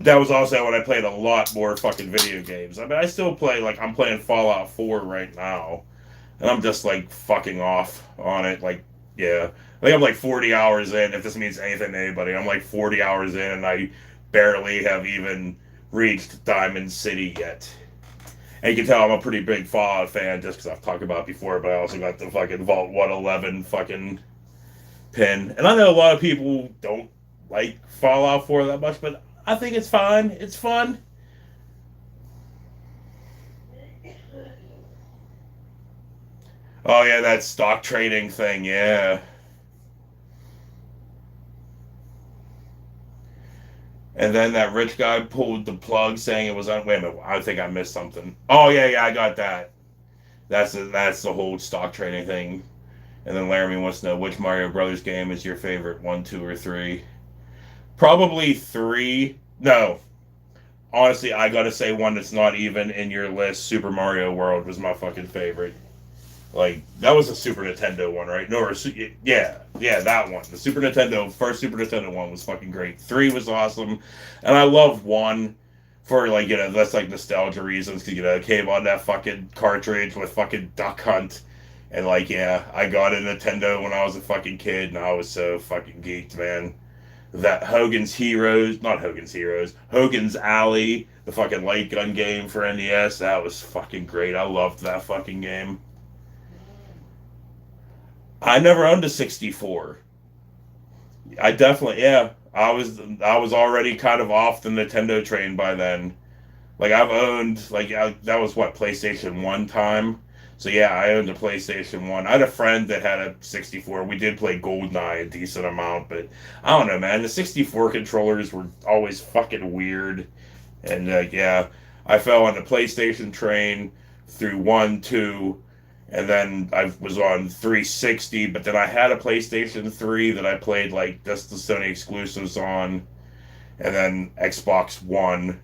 That was also when I played a lot more fucking video games. I mean, I still play, like, I'm playing Fallout 4 right now. And I'm just, like, fucking off on it. Like, yeah. I think I'm, like, 40 hours in, if this means anything to anybody. I'm, like, 40 hours in, and I barely have even reached Diamond City yet. And you can tell I'm a pretty big Fallout fan just because I've talked about it before, but I also got the fucking Vault 111 fucking pin. And I know a lot of people don't like Fallout 4 that much, but I think it's fine. It's fun. Oh yeah, that stock trading thing, yeah. And then that rich guy pulled the plug saying it was on. Wait a minute, I think I missed something. Oh yeah, I got that. That's the whole stock trading thing. And then Laramie wants to know which Mario Brothers game is your favorite, one, two, or three. Probably three. No, honestly, I gotta say one that's not even in your list. Super Mario World was my fucking favorite. Like that was a Super Nintendo one, right? No, yeah, that one. The Super Nintendo first Super Nintendo one was fucking great. Three was awesome, and I love one for like that's like nostalgia reasons because it came on that fucking cartridge with fucking Duck Hunt, and like yeah, I got a Nintendo when I was a fucking kid, and I was so fucking geeked, man. That Hogan's Alley, the fucking light gun game for NES, that was fucking great. I loved that fucking game. I never owned a 64. I definitely, yeah. I was already kind of off the Nintendo train by then. Like I've owned that was what PlayStation 1 time. So yeah, I owned a PlayStation 1. I had a friend that had a 64. We did play GoldenEye a decent amount, but I don't know, man. The 64 controllers were always fucking weird. And yeah, I fell on the PlayStation train through 1, 2, and then I was on 360, but then I had a PlayStation 3 that I played like just the Sony exclusives on, and then Xbox One.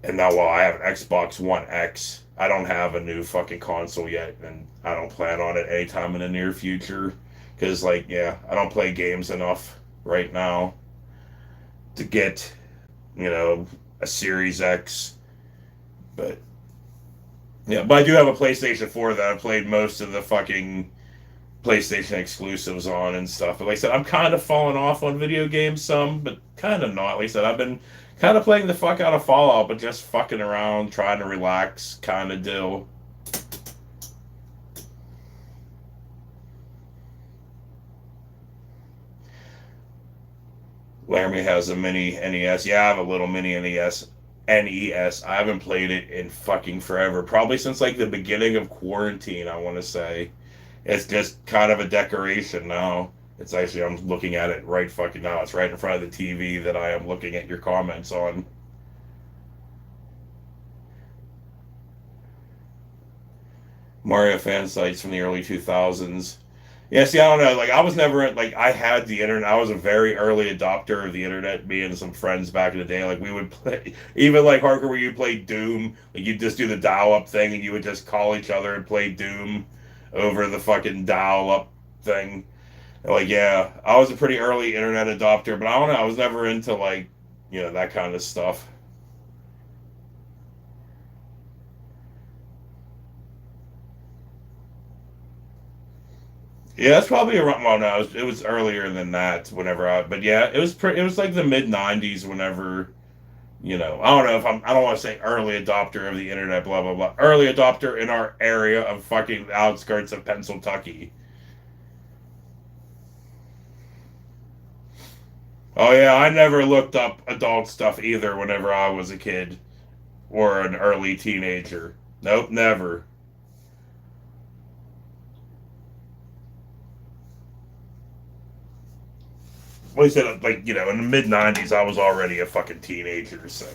And now, well, I have an Xbox One X. I don't have a new fucking console yet, and I don't plan on it anytime in the near future. Because, like, yeah, I don't play games enough right now to get, a Series X. But, yeah, but I do have a PlayStation 4 that I played most of the fucking PlayStation exclusives on and stuff. But like I said, I'm kind of falling off on video games some, but kind of not. Like I said, I've been kind of playing the fuck out of Fallout, but just fucking around, trying to relax kind of deal. Laramie has a mini NES. Yeah, I have a little mini NES. NES. I haven't played it in fucking forever. Probably since like the beginning of quarantine, I want to say. It's just kind of a decoration now. It's I'm looking at it right fucking now. It's right in front of the TV that I am looking at your comments on. Mario fan sites from the early 2000s. Yeah, see, I don't know. Like, I was never like I had the internet. I was a very early adopter of the internet. Me and some friends back in the day, like we would play, even like hardcore where you play Doom. Like you just do the dial-up thing, and you would just call each other and play Doom over the fucking dial-up thing. Like, yeah, I was a pretty early internet adopter, but I don't know. I was never into like, that kind of stuff. Yeah, that's probably around. Well, no, it was earlier than that. Whenever but yeah, it was pretty. It was like the mid '90s. Whenever I don't know if I don't want to say early adopter of the internet. Blah blah blah. Early adopter in our area of fucking outskirts of Pennsylvania. Oh yeah, I never looked up adult stuff either. Whenever I was a kid or an early teenager. Nope, never. Well, he said like in the mid '90s, I was already a fucking teenager. So.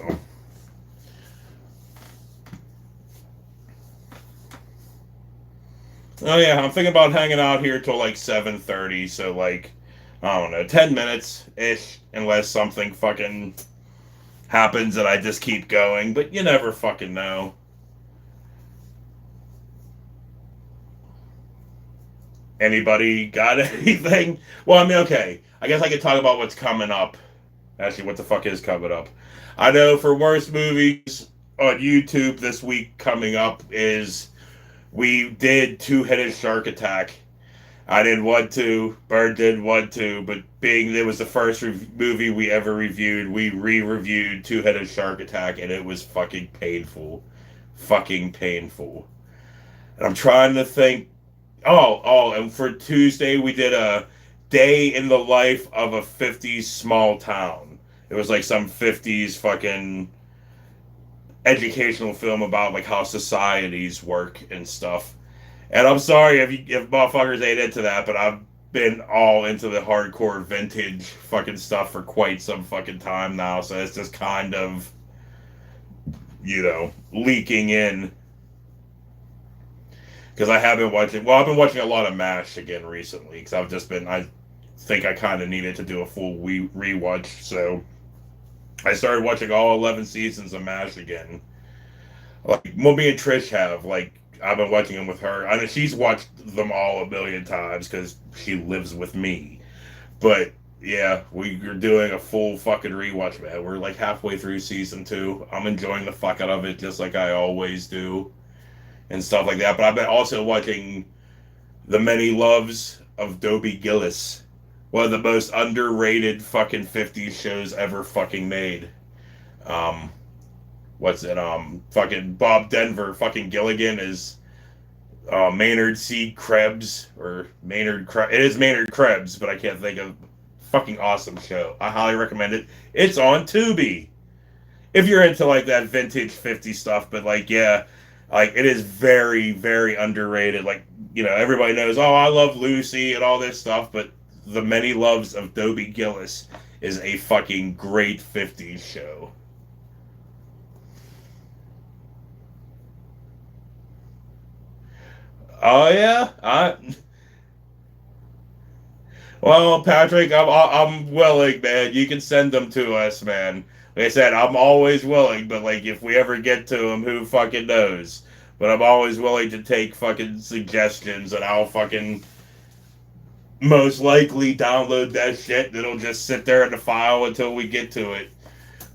Oh yeah, I'm thinking about hanging out here till like 7:30. So like, I don't know, 10 minutes ish, unless something fucking happens and I just keep going. But you never fucking know. Anybody got anything? Well, I mean, okay. I guess I could talk about what's coming up. Actually, what the fuck is coming up? I know for worst movies on YouTube this week coming up is we did Two-Headed Shark Attack. I did one two, Bird did one two, but being it was the first movie we ever reviewed, we re-reviewed Two-Headed Shark Attack, and it was fucking painful, fucking painful. And I'm trying to think. And for Tuesday we did a day in the life of a '50s small town. It was like some '50s fucking educational film about like how societies work and stuff. And I'm sorry if motherfuckers ain't into that, but I've been all into the hardcore vintage fucking stuff for quite some fucking time now, so it's just kind of leaking in because I have been watching. Well, I've been watching a lot of MASH again recently because I've just been. I think I kind of needed to do a full rewatch, so I started watching all 11 seasons of MASH again. Like, well, me and Trish have like I've been watching them with her. I know she's watched them all a million times because she lives with me. But yeah, we're doing a full fucking rewatch, man. We're like halfway through season 2. I'm enjoying the fuck out of it, just like I always do, and stuff like that. But I've been also watching The Many Loves of Dobie Gillis, one of the most underrated fucking '50s shows ever fucking made. Um, what's it? Fucking Bob Denver, fucking Gilligan is Maynard C. Krebs or Maynard. It is Maynard Krebs, but I can't think of. Fucking awesome show. I highly recommend it. It's on Tubi. If you're into like that vintage '50s stuff, but like yeah, like it is very very underrated. Like everybody knows. Oh, I love Lucy and all this stuff, but The Many Loves of Dobie Gillis is a fucking great '50s show. Oh yeah, well, Patrick, I'm willing, man. You can send them to us, man. Like I said, I'm always willing, but like if we ever get to them, who fucking knows? But I'm always willing to take fucking suggestions, and I'll fucking most likely download that shit. And it'll just sit there in the file until we get to it.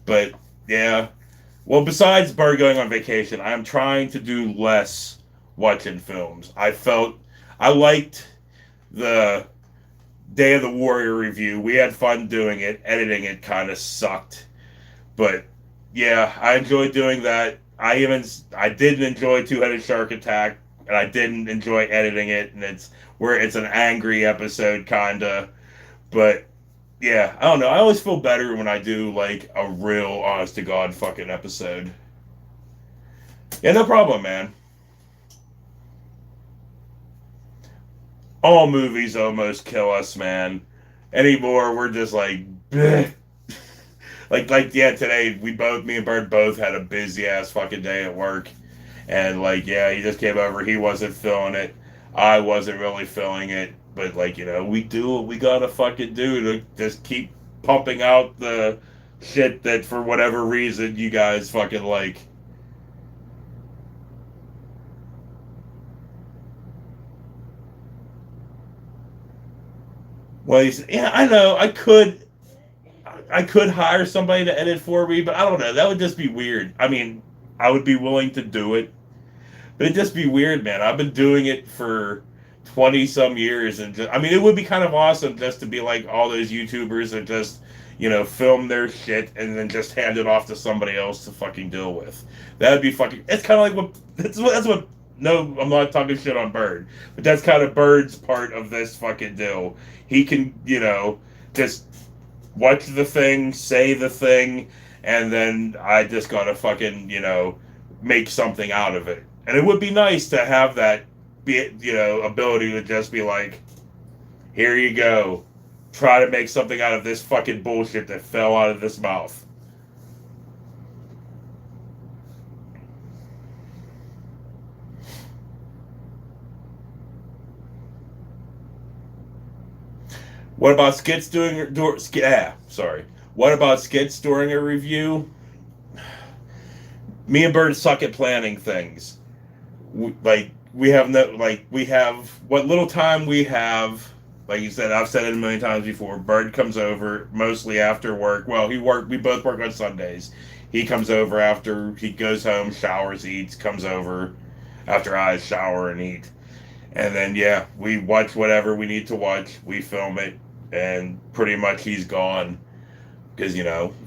But yeah, well, besides Bird going on vacation, I'm trying to do less watching films. I liked the Day of the Warrior review. We had fun doing it. Editing it kind of sucked, but yeah, I enjoyed doing that. I didn't enjoy Two-Headed Shark Attack, and I didn't enjoy editing it. And it's an angry episode kinda, but yeah, I don't know. I always feel better when I do like a real honest to god fucking episode. Yeah, no problem, man. All movies almost kill us, man. Anymore, we're just like, bleh. Like yeah, today me and Bird both had a busy ass fucking day at work, And like, yeah, he just came over. He wasn't feeling it. I wasn't really feeling it. But like, we do what we gotta fucking do to just keep pumping out the shit that for whatever reason you guys fucking like. Well, yeah, I know. I could hire somebody to edit for me, but I don't know. That would just be weird. I mean, I would be willing to do it, but it'd just be weird, man. I've been doing it for 20 some years, and I mean, it would be kind of awesome just to be like all those YouTubers and just film their shit and then just hand it off to somebody else to fucking deal with. That'd be fucking. It's kind of like what that's what. No, I'm not talking shit on Bird, but that's kind of Bird's part of this fucking deal. He can, just watch the thing, say the thing, and then I just gotta fucking, make something out of it. And it would be nice to have that, ability to just be like, here you go. Try to make something out of this fucking bullshit that fell out of this mouth. What about skits sorry. What about skits during a review? Me and Bird suck at planning things. We have no we have what little time we have. Like you said, I've said it a million times before. Bird comes over mostly after work. Well, we both work on Sundays. He comes over after he goes home, showers, eats, comes over after I shower and eat. And then yeah, we watch whatever we need to watch. We film it, and pretty much he's gone because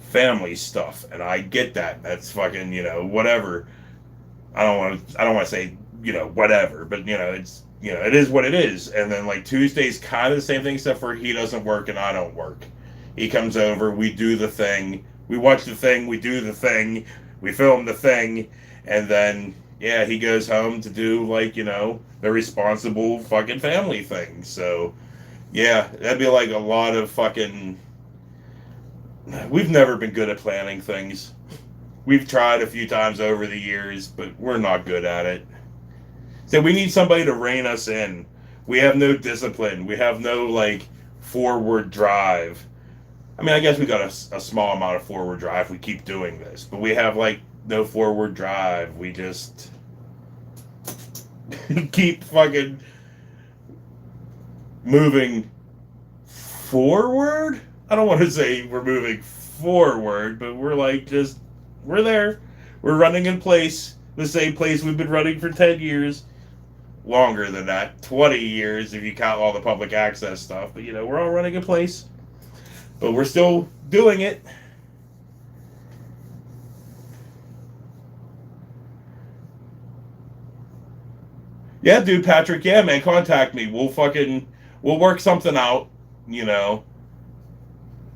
family stuff, and I get that. That's fucking whatever. I don't want to say whatever, but it's it is what it is. And then like Tuesday's kind of the same thing, except for he doesn't work and I don't work. He comes over, we do the thing, we watch the thing, we do the thing, we film the thing, and then yeah, he goes home to do like the responsible fucking family thing. So yeah, that'd be like a lot of fucking. We've never been good at planning things. We've tried a few times over the years, but we're not good at it. So we need somebody to rein us in. We have no discipline. We have no like forward drive. I mean, I guess we got a small amount of forward drive. We keep doing this, but we have like no forward drive. We just keep fucking moving forward. I don't want to say we're moving forward, but we're like we're there. We're running in place, the same place we've been running for 10 years. Longer than that, 20 years if you count all the public access stuff. But we're all running in place. But we're still doing it. Yeah, dude, Patrick, yeah, man, contact me. We'll work something out,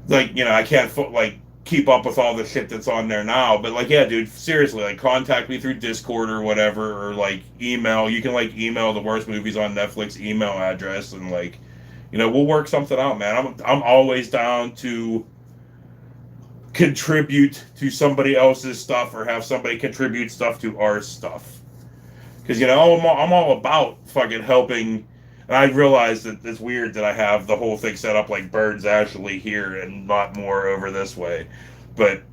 I can't keep up with all the shit that's on there now, but like, yeah, dude, seriously, like, contact me through Discord or whatever, or like email. You can like email the worst movies on Netflix email address, and like, we'll work something out, man. I'm always down to contribute to somebody else's stuff or have somebody contribute stuff to our stuff, because I'm all about fucking helping. And I realize that it's weird that I have the whole thing set up like Bird's actually here and not more over this way. But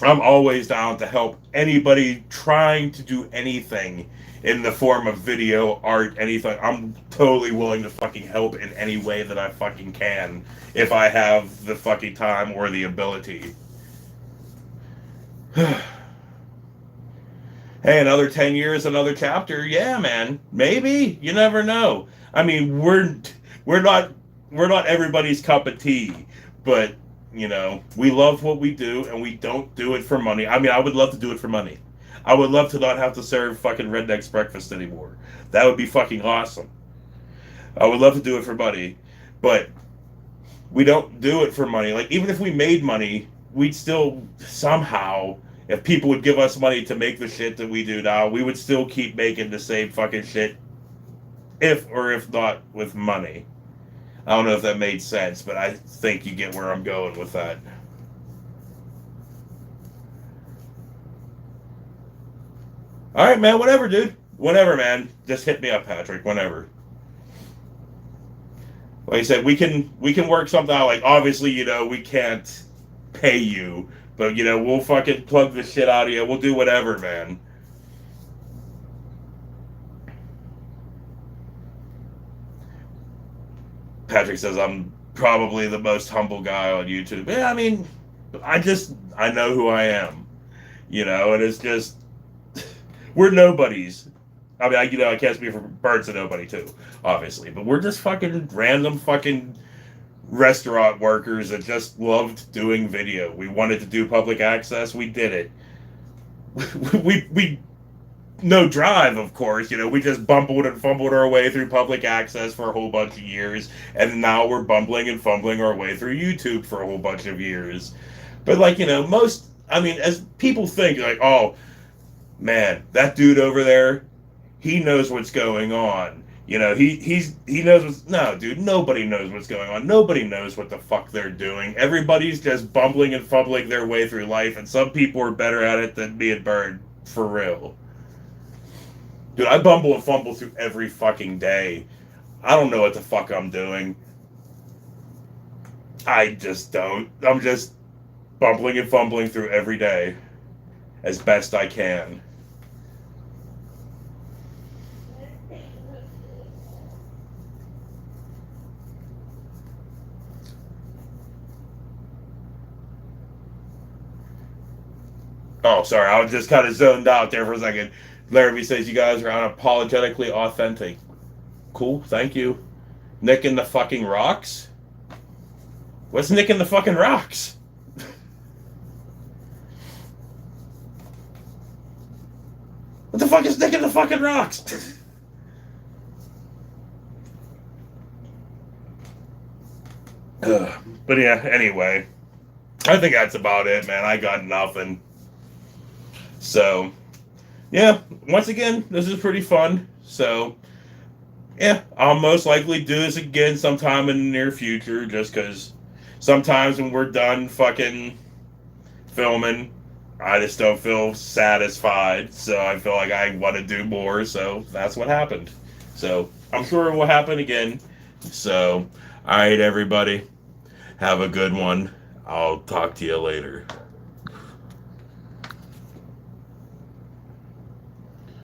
I'm always down to help anybody trying to do anything in the form of video, art, anything. I'm totally willing to fucking help in any way that I fucking can if I have the fucking time or the ability. Hey, another 10 years, another chapter. Yeah, man. Maybe. You never know. I mean, we're not everybody's cup of tea, but we love what we do and we don't do it for money. I mean, I would love to do it for money. I would love to not have to serve fucking rednecks breakfast anymore. That would be fucking awesome. I would love to do it for money, but we don't do it for money. Like, even if we made money, we'd still somehow, if people would give us money to make the shit that we do now, we would still keep making the same fucking shit, if not with money. I don't know if that made sense, but I think you get where I'm going with that. All right, man. Whatever, dude. Whenever, man. Just hit me up, Patrick. Whenever. Like I said, we can work something out. Like obviously, we can't pay you, but we'll fucking plug the shit out of you. We'll do whatever, man. Patrick says I'm probably the most humble guy on YouTube. Yeah, I mean, I know who I am, and it's just we're nobodies. I mean, I can't speak for Birds of Nobody too, obviously, but we're just fucking random fucking restaurant workers that just loved doing video. We wanted to do public access. We did it. We no drive, of course. We just bumbled and fumbled our way through public access for a whole bunch of years, and now we're bumbling and fumbling our way through YouTube for a whole bunch of years. But most. I mean, as people think, like, oh man, that dude over there, he knows what's going on. He knows what's no, dude. Nobody knows what's going on. Nobody knows what the fuck they're doing. Everybody's just bumbling and fumbling their way through life, and some people are better at it than me and Bird, for real. Dude, I bumble and fumble through every fucking day. I don't know what the fuck I'm doing. I just don't. I'm just bumbling and fumbling through every day as best I can. Oh, sorry, I was just kind of zoned out there for a second. Larrabee says you guys are unapologetically authentic. Cool, thank you. Nick in the fucking rocks? What's Nick in the fucking rocks? What the fuck is Nick in the fucking rocks? But yeah, anyway. I think that's about it, man. I got nothing. So, yeah, once again, this is pretty fun. So, yeah, I'll most likely do this again sometime in the near future just because sometimes when we're done fucking filming, I just don't feel satisfied. So I feel like I want to do more. So that's what happened. So I'm sure it will happen again. So, all right, everybody. Have a good one. I'll talk to you later.